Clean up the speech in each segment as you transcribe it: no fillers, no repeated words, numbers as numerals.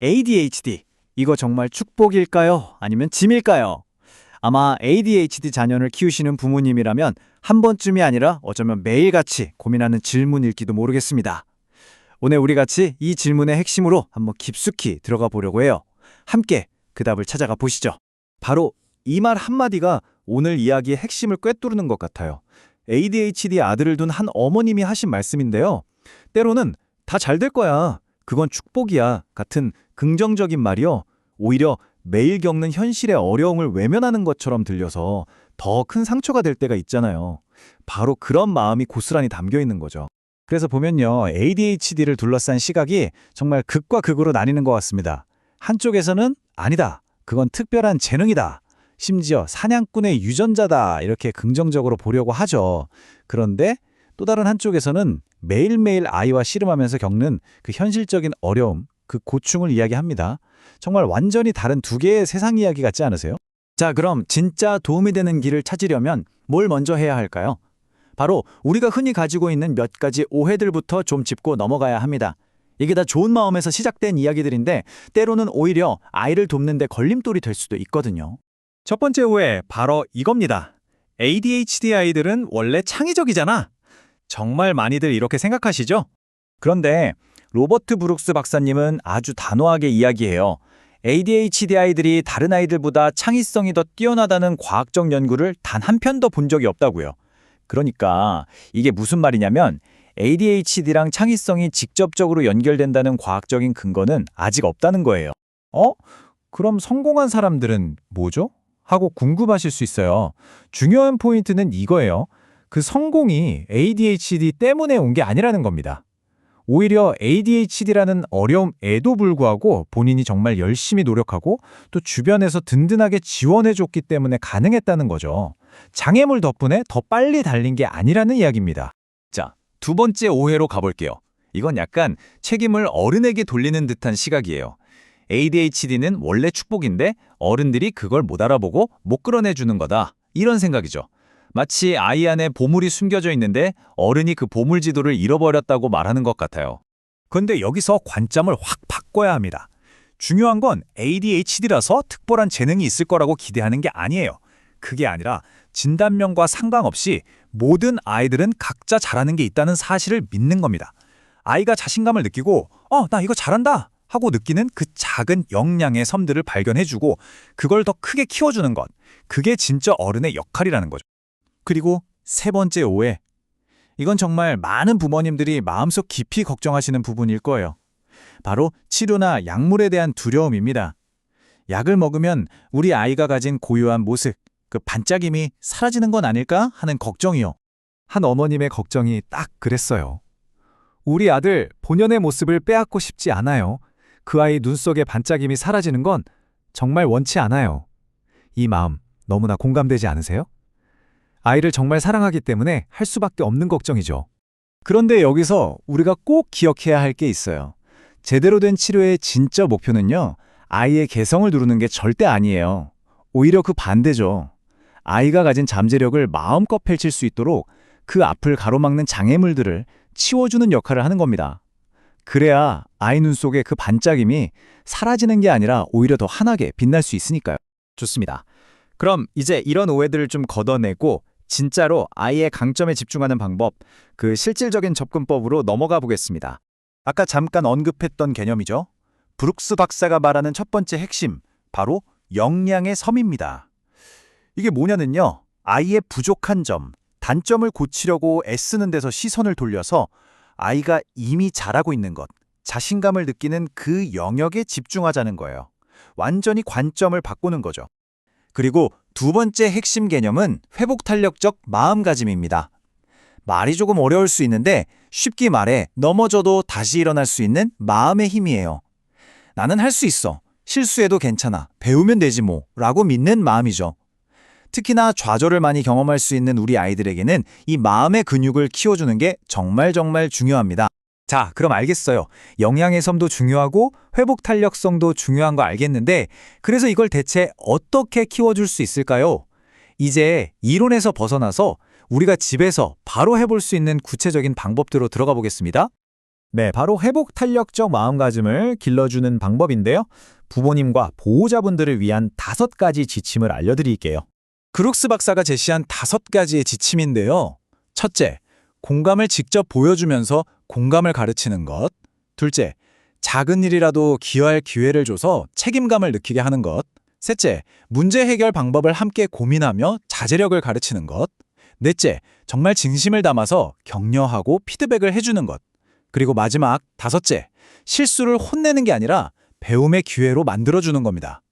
ADHD. 이거 정말 축복일까요? 아니면 짐일까요? 아마 ADHD 자녀를 키우시는 부모님이라면 한 번쯤이 아니라 어쩌면 매일같이 고민하는 질문일지도 모르겠습니다. 오늘 우리 같이 이 질문의 핵심으로 한번 깊숙이 들어가 보려고 해요. 함께 그 답을 찾아가 보시죠. 바로 이 말 한마디가 오늘 이야기의 핵심을 꿰뚫는 것 같아요. ADHD 아들을 둔 한 어머님이 하신 말씀인데요. 때로는 다 잘 될 거야, 그건 축복이야 같은 긍정적인 말이요, 오히려 매일 겪는 현실의 어려움을 외면하는 것처럼 들려서 더 큰 상처가 될 때가 있잖아요. 바로 그런 마음이 고스란히 담겨 있는 거죠. 그래서 보면요, ADHD를 둘러싼 시각이 정말 극과 극으로 나뉘는 것 같습니다. 한쪽에서는 아니다, 그건 특별한 재능이다, 심지어 사냥꾼의 유전자다, 이렇게 긍정적으로 보려고 하죠. 그런데 또 다른 한쪽에서는 매일매일 아이와 씨름하면서 겪는 그 현실적인 어려움, 그 고충을 이야기합니다. 정말 완전히 다른 두 개의 세상 이야기 같지 않으세요? 자, 그럼 진짜 도움이 되는 길을 찾으려면 뭘 먼저 해야 할까요? 바로 우리가 흔히 가지고 있는 몇 가지 오해들부터 좀 짚고 넘어가야 합니다. 이게 다 좋은 마음에서 시작된 이야기들인데 때로는 오히려 아이를 돕는 데 걸림돌이 될 수도 있거든요. 첫 번째 오해, 바로 이겁니다. ADHD 아이들은 원래 창의적이잖아. 정말 많이들 이렇게 생각하시죠? 그런데 로버트 브룩스 박사님은 아주 단호하게 이야기해요. ADHD 아이들이 다른 아이들보다 창의성이 더 뛰어나다는 과학적 연구를 단 한 편도 본 적이 없다고요. 그러니까 이게 무슨 말이냐면 ADHD랑 창의성이 직접적으로 연결된다는 과학적인 근거는 아직 없다는 거예요. 그럼 성공한 사람들은 뭐죠? 하고 궁금하실 수 있어요. 중요한 포인트는 이거예요. 그 성공이 ADHD 때문에 온 게 아니라는 겁니다. 오히려 ADHD라는 어려움에도 불구하고 본인이 정말 열심히 노력하고 또 주변에서 든든하게 지원해줬기 때문에 가능했다는 거죠. 장애물 덕분에 더 빨리 달린 게 아니라는 이야기입니다. 자, 두 번째 오해로 가볼게요. 이건 약간 책임을 어른에게 돌리는 듯한 시각이에요. ADHD는 원래 축복인데 어른들이 그걸 못 알아보고 못 끌어내주는 거다, 이런 생각이죠. 마치 아이 안에 보물이 숨겨져 있는데 어른이 그 보물 지도를 잃어버렸다고 말하는 것 같아요. 그런데 여기서 관점을 확 바꿔야 합니다. 중요한 건 ADHD라서 특별한 재능이 있을 거라고 기대하는 게 아니에요. 그게 아니라 진단명과 상관없이 모든 아이들은 각자 잘하는 게 있다는 사실을 믿는 겁니다. 아이가 자신감을 느끼고 나 이거 잘한다 하고 느끼는 그 작은 역량의 섬들을 발견해주고 그걸 더 크게 키워주는 것, 그게 진짜 어른의 역할이라는 거죠. 그리고 세 번째 오해. 이건 정말 많은 부모님들이 마음속 깊이 걱정하시는 부분일 거예요. 바로 치료나 약물에 대한 두려움입니다. 약을 먹으면 우리 아이가 가진 고유한 모습, 그 반짝임이 사라지는 건 아닐까 하는 걱정이요. 한 어머님의 걱정이 딱 그랬어요. 우리 아들 본연의 모습을 빼앗고 싶지 않아요. 그 아이 눈 속의 반짝임이 사라지는 건 정말 원치 않아요. 이 마음 너무나 공감되지 않으세요? 아이를 정말 사랑하기 때문에 할 수밖에 없는 걱정이죠. 그런데 여기서 우리가 꼭 기억해야 할 게 있어요. 제대로 된 치료의 진짜 목표는요, 아이의 개성을 누르는 게 절대 아니에요. 오히려 그 반대죠. 아이가 가진 잠재력을 마음껏 펼칠 수 있도록 그 앞을 가로막는 장애물들을 치워주는 역할을 하는 겁니다. 그래야 아이 눈 속의 그 반짝임이 사라지는 게 아니라 오히려 더 환하게 빛날 수 있으니까요. 좋습니다. 그럼 이제 이런 오해들을 좀 걷어내고 진짜로 아이의 강점에 집중하는 방법, 그 실질적인 접근법으로 넘어가 보겠습니다. 아까 잠깐 언급했던 개념이죠. 브룩스 박사가 말하는 첫 번째 핵심, 바로 역량의 섬입니다. 이게 뭐냐면요, 아이의 부족한 점, 단점을 고치려고 애쓰는 데서 시선을 돌려서 아이가 이미 잘하고 있는 것, 자신감을 느끼는 그 영역에 집중하자는 거예요. 완전히 관점을 바꾸는 거죠. 그리고 두 번째 핵심 개념은 회복탄력적 마음가짐입니다. 말이 조금 어려울 수 있는데 쉽게 말해 넘어져도 다시 일어날 수 있는 마음의 힘이에요. 나는 할 수 있어, 실수해도 괜찮아, 배우면 되지 뭐 라고 믿는 마음이죠. 특히나 좌절을 많이 경험할 수 있는 우리 아이들에게는 이 마음의 근육을 키워주는 게 정말 중요합니다. 자, 그럼 알겠어요. 영양의 섬도 중요하고 회복 탄력성도 중요한 거 알겠는데 그래서 이걸 대체 어떻게 키워줄 수 있을까요? 이제 이론에서 벗어나서 우리가 집에서 바로 해볼 수 있는 구체적인 방법들로 들어가 보겠습니다. 네, 바로 회복 탄력적 마음가짐을 길러주는 방법인데요. 부모님과 보호자분들을 위한 5가지 지침을 알려드릴게요. 크룩스 박사가 제시한 5가지의 지침인데요. 첫째, 공감을 직접 보여주면서 공감을 가르치는 것. 둘째, 작은 일이라도 기여할 기회를 줘서 책임감을 느끼게 하는 것. 셋째, 문제 해결 방법을 함께 고민하며 자제력을 가르치는 것. 넷째, 정말 진심을 담아서 격려하고 피드백을 해주는 것. 그리고 마지막 5째, 실수를 혼내는 게 아니라 배움의 기회로 만들어주는 겁니다.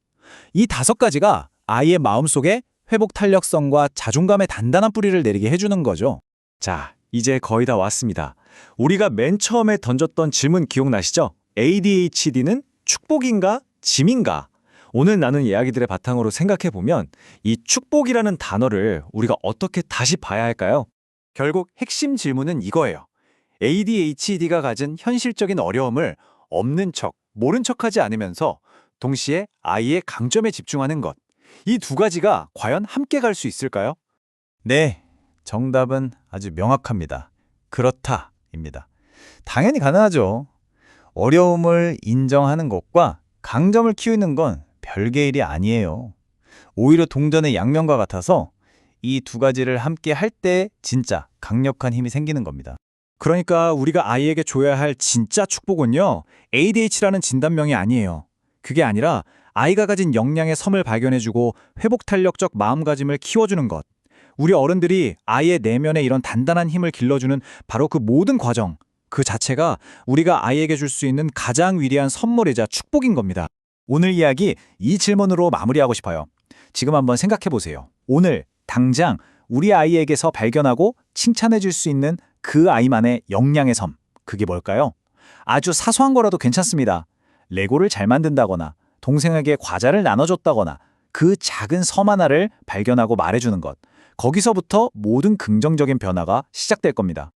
이 5가지가 아이의 마음속에 회복 탄력성과 자존감의 단단한 뿌리를 내리게 해주는 거죠. 자, 이제 거의 다 왔습니다. 우리가 맨 처음에 던졌던 질문 기억나시죠? ADHD는 축복인가? 짐인가? 오늘 나눈 이야기들의 바탕으로 생각해보면 이 축복이라는 단어를 우리가 어떻게 다시 봐야 할까요? 결국 핵심 질문은 이거예요. ADHD가 가진 현실적인 어려움을 없는 척, 모른 척하지 않으면서 동시에 아이의 강점에 집중하는 것. 이 2가지가 과연 함께 갈 수 있을까요? 네, 정답은 아주 명확합니다. 그렇다입니다. 당연히 가능하죠. 어려움을 인정하는 것과 강점을 키우는 건 별개 일이 아니에요. 오히려 동전의 양면과 같아서 이 2가지를 함께 할 때 진짜 강력한 힘이 생기는 겁니다. 그러니까 우리가 아이에게 줘야 할 진짜 축복은요, ADHD라는 진단명이 아니에요. 그게 아니라 아이가 가진 역량의 섬을 발견해주고 회복 탄력적 마음가짐을 키워주는 것. 우리 어른들이 아이의 내면에 이런 단단한 힘을 길러주는 바로 그 모든 과정, 그 자체가 우리가 아이에게 줄 수 있는 가장 위대한 선물이자 축복인 겁니다. 오늘 이야기 이 질문으로 마무리하고 싶어요. 지금 한번 생각해 보세요. 오늘 당장 우리 아이에게서 발견하고 칭찬해 줄 수 있는 그 아이만의 역량의 섬, 그게 뭘까요? 아주 사소한 거라도 괜찮습니다. 레고를 잘 만든다거나 동생에게 과자를 나눠줬다거나 그 작은 섬 하나를 발견하고 말해주는 것. 거기서부터 모든 긍정적인 변화가 시작될 겁니다.